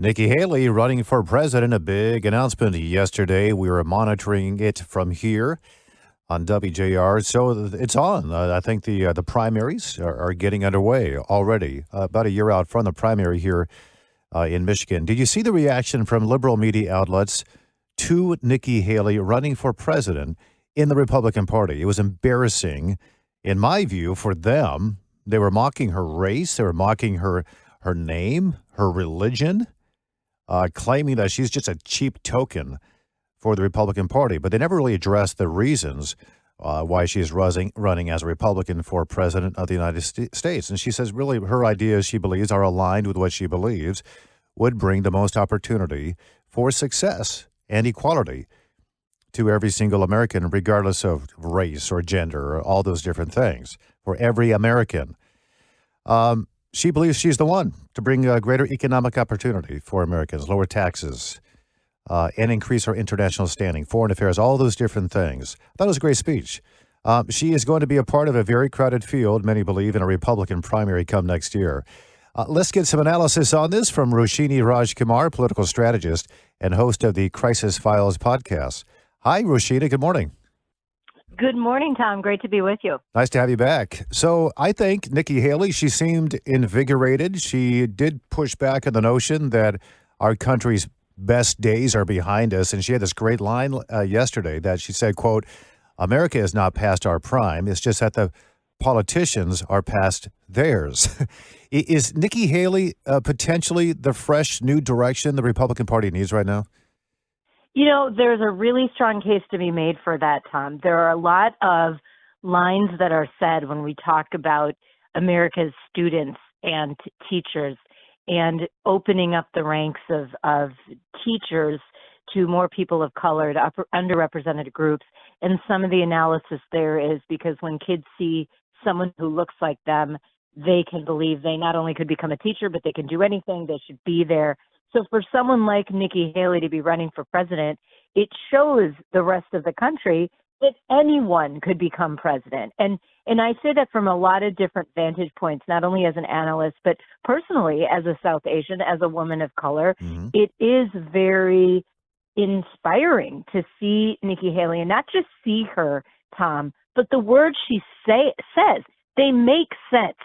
Nikki Haley running for president, a big announcement yesterday. We were monitoring it from here on WJR. So it's on. I think the primaries are getting underway already, about a year out from the primary here in Michigan. Did you see the reaction from liberal media outlets to Nikki Haley running for president in the Republican Party? It was embarrassing, in my view, for them. They were mocking her race. They were mocking her name, her religion, claiming that she's just a cheap token for the Republican Party. But they never really addressed the reasons why she's running as a Republican for president of the United States. And she says really her ideas, she believes, are aligned with what she believes would bring the most opportunity for success and equality to every single American, regardless of race or gender or all those different things, for every American. She believes she's the one to bring greater economic opportunity for Americans, lower taxes, and increase our international standing, foreign affairs, all those different things. I thought it was a great speech. She is going to be a part of a very crowded field, many believe, in a Republican primary come next year. Let's get some analysis on this from Roshini Rajkumar, political strategist and host of the Crisis Files podcast. Hi, Roshini. Good morning. Good morning, Tom. Great to be with you. Nice to have you back. So I think Nikki Haley, she seemed invigorated. She did push back on the notion that our country's best days are behind us. And she had this great line yesterday that she said, quote, "America is not past our prime. It's just that the politicians are past theirs." Is Nikki Haley potentially the fresh new direction the Republican Party needs right now? You know, there's a really strong case to be made for that, Tom. There are a lot of lines that are said when we talk about America's students and teachers and opening up the ranks of teachers to more people of color, to underrepresented groups. And some of the analysis there is because when kids see someone who looks like them, they can believe they not only could become a teacher, but they can do anything. They should be there. So for someone like Nikki Haley to be running for president, it shows the rest of the country that anyone could become president. And I say that from a lot of different vantage points, not only as an analyst, but personally as a South Asian, as a woman of color. Mm-hmm. It is very inspiring to see Nikki Haley and not just see her, Tom, but the words she says, they make sense.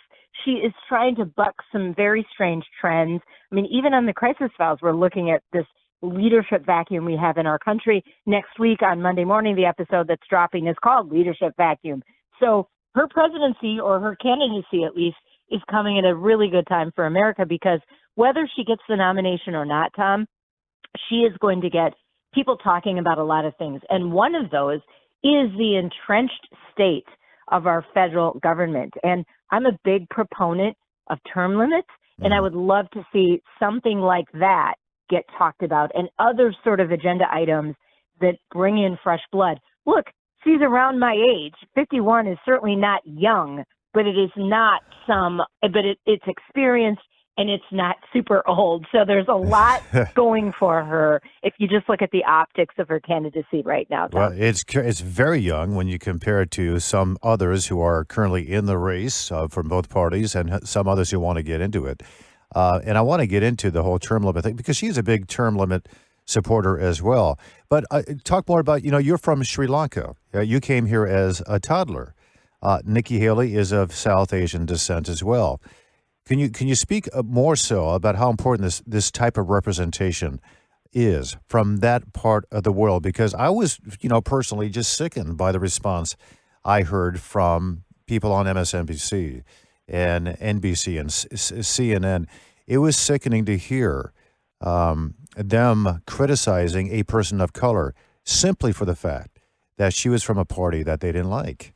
She is trying to buck some very strange trends. I mean, even on the Crisis Files, we're looking at this leadership vacuum we have in our country. Next week on Monday morning, the episode that's dropping is called Leadership Vacuum. So her presidency, or her candidacy at least, is coming at a really good time for America because whether she gets the nomination or not, Tom, she is going to get people talking about a lot of things. And one of those is the entrenched state of our federal government. And I'm a big proponent of term limits, and I would love to see something like that get talked about and other sort of agenda items that bring in fresh blood. Look, she's around my age. 51 is certainly not young, but it is not it's experienced, and it's not super old. So there's a lot going for her if you just look at the optics of her candidacy right now, Tom. Well, it's very young when you compare it to some others who are currently in the race from both parties and some others who want to get into it. And I want to get into the whole term limit thing because she's a big term limit supporter as well. But talk more about, you're from Sri Lanka. You came here as a toddler. Nikki Haley is of South Asian descent as well. Can you speak more so about how important this type of representation is from that part of the world? Because I was, personally just sickened by the response I heard from people on MSNBC and NBC and CNN. It was sickening to hear them criticizing a person of color simply for the fact that she was from a party that they didn't like.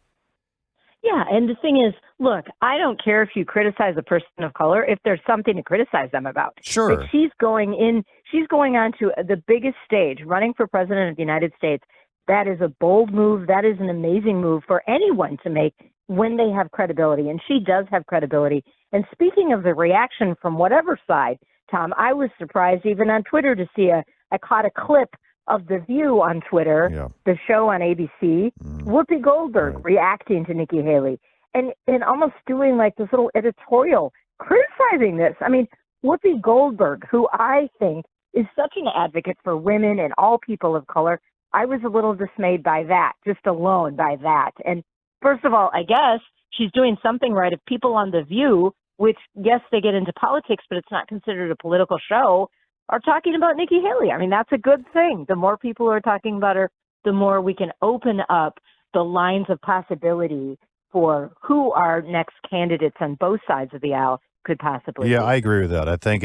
Yeah, and the thing is, look, I don't care if you criticize a person of color if there's something to criticize them about. Sure. But she's going on to the biggest stage, running for president of the United States. That is a bold move. That is an amazing move for anyone to make when they have credibility, and she does have credibility. And speaking of the reaction from whatever side, Tom, I was surprised even on Twitter to see I caught a clip of The View on Twitter, the show on ABC, Whoopi Goldberg reacting to Nikki Haley and almost doing like this little editorial criticizing this. I mean, Whoopi Goldberg, who I think is such an advocate for women and all people of color. I was a little dismayed by that, just alone by that. And first of all, I guess she's doing something right. If people on The View, which, yes, they get into politics, but it's not considered a political show, are talking about Nikki Haley. I mean, that's a good thing. The more people who are talking about her, the more we can open up the lines of possibility for who our next candidates on both sides of the aisle could possibly be. Yeah, I agree with that. I think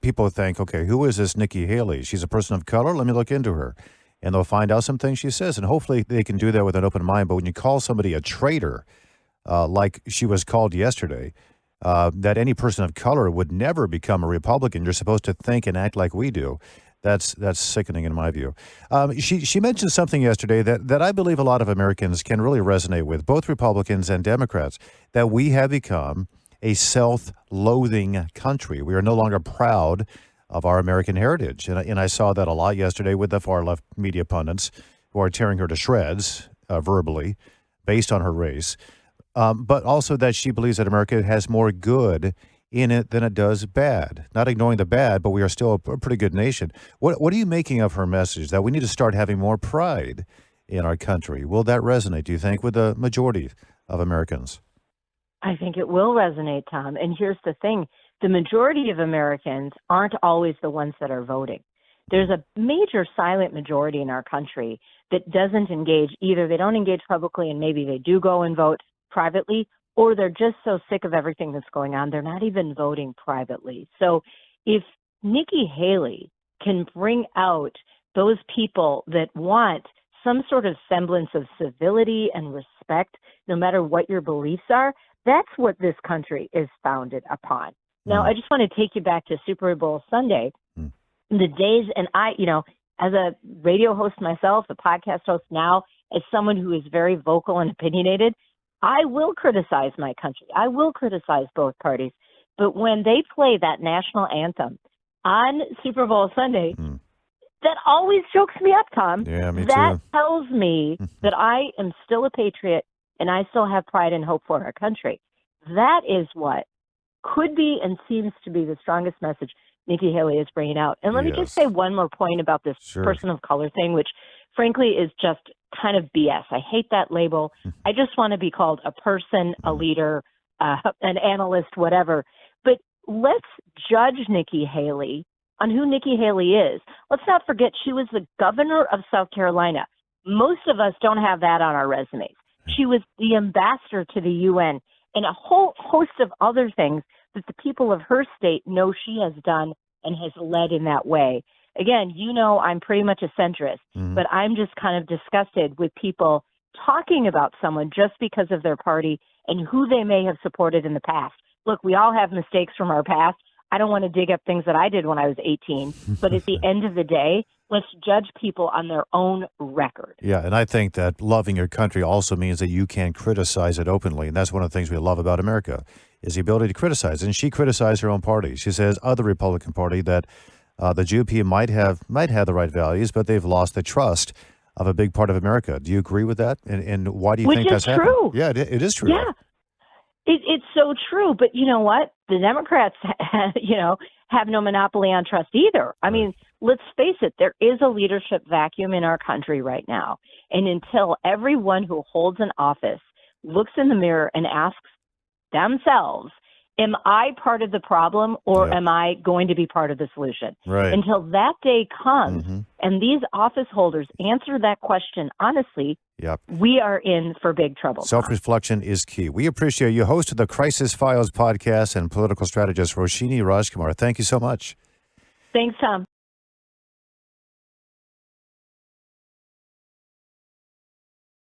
people think, okay, who is this Nikki Haley? She's a person of color. Let me look into her. And they'll find out some things she says. And hopefully they can do that with an open mind. But when you call somebody a traitor, like she was called yesterday, that any person of color would never become a Republican. You're supposed to think and act like we do. That's sickening in my view. She mentioned something yesterday that I believe a lot of Americans can really resonate with, both Republicans and Democrats, that we have become a self-loathing country. We are no longer proud of our American heritage. And I saw that a lot yesterday with the far-left media pundits who are tearing her to shreds verbally based on her race. But also that she believes that America has more good in it than it does bad. Not ignoring the bad, but we are still a pretty good nation. What are you making of her message that we need to start having more pride in our country? Will that resonate, do you think, with the majority of Americans? I think it will resonate, Tom. And here's the thing. The majority of Americans aren't always the ones that are voting. There's a major silent majority in our country that doesn't engage. Either they don't engage publicly and maybe they do go and vote privately, or they're just so sick of everything that's going on, they're not even voting privately. So if Nikki Haley can bring out those people that want some sort of semblance of civility and respect, no matter what your beliefs are, that's what this country is founded upon. Now, I just want to take you back to Super Bowl Sunday. The days, and I, as a radio host myself, a podcast host now, as someone who is very vocal and opinionated, I will criticize my country. I will criticize both parties. But when they play that national anthem on Super Bowl Sunday, that always chokes me up, Tom. Yeah, me that too. tells me that I am still a patriot and I still have pride and hope for our country. That is what could be and seems to be the strongest message Nikki Haley is bringing out. And let me just say one more point about this person of color thing, which frankly is just kind of BS. I hate that label. I just want to be called a person, a leader, an analyst, whatever. But let's judge Nikki Haley on who Nikki Haley is. Let's not forget she was the governor of South Carolina. Most of us don't have that on our resumes. She was the ambassador to the UN and a whole host of other things that the people of her state know she has done and has led in that way. Again, I'm pretty much a centrist, but I'm just kind of disgusted with people talking about someone just because of their party and who they may have supported in the past. Look, we all have mistakes from our past. I don't want to dig up things that I did when I was 18, but at the end of the day, let's judge people on their own record. Yeah, and I think that loving your country also means that you can criticize it openly, and that's one of the things we love about America, is the ability to criticize. And she criticized her own party. She says other Republican Party that the GOP might have the right values, but they've lost the trust of a big part of America. Do you agree with that? And why do you think that's happening? Which is true. Yeah, it is true. Yeah. It's so true, but you know what? The Democrats, have no monopoly on trust either. I mean, let's face it, there is a leadership vacuum in our country right now. And until everyone who holds an office looks in the mirror and asks themselves, am I part of the problem or am I going to be part of the solution? Right. Until that day comes and these office holders answer that question honestly, we are in for big trouble. Self-reflection is key. We appreciate you, host of the Crisis Files podcast and political strategist Roshini Rajkumar. Thank you so much. Thanks, Tom.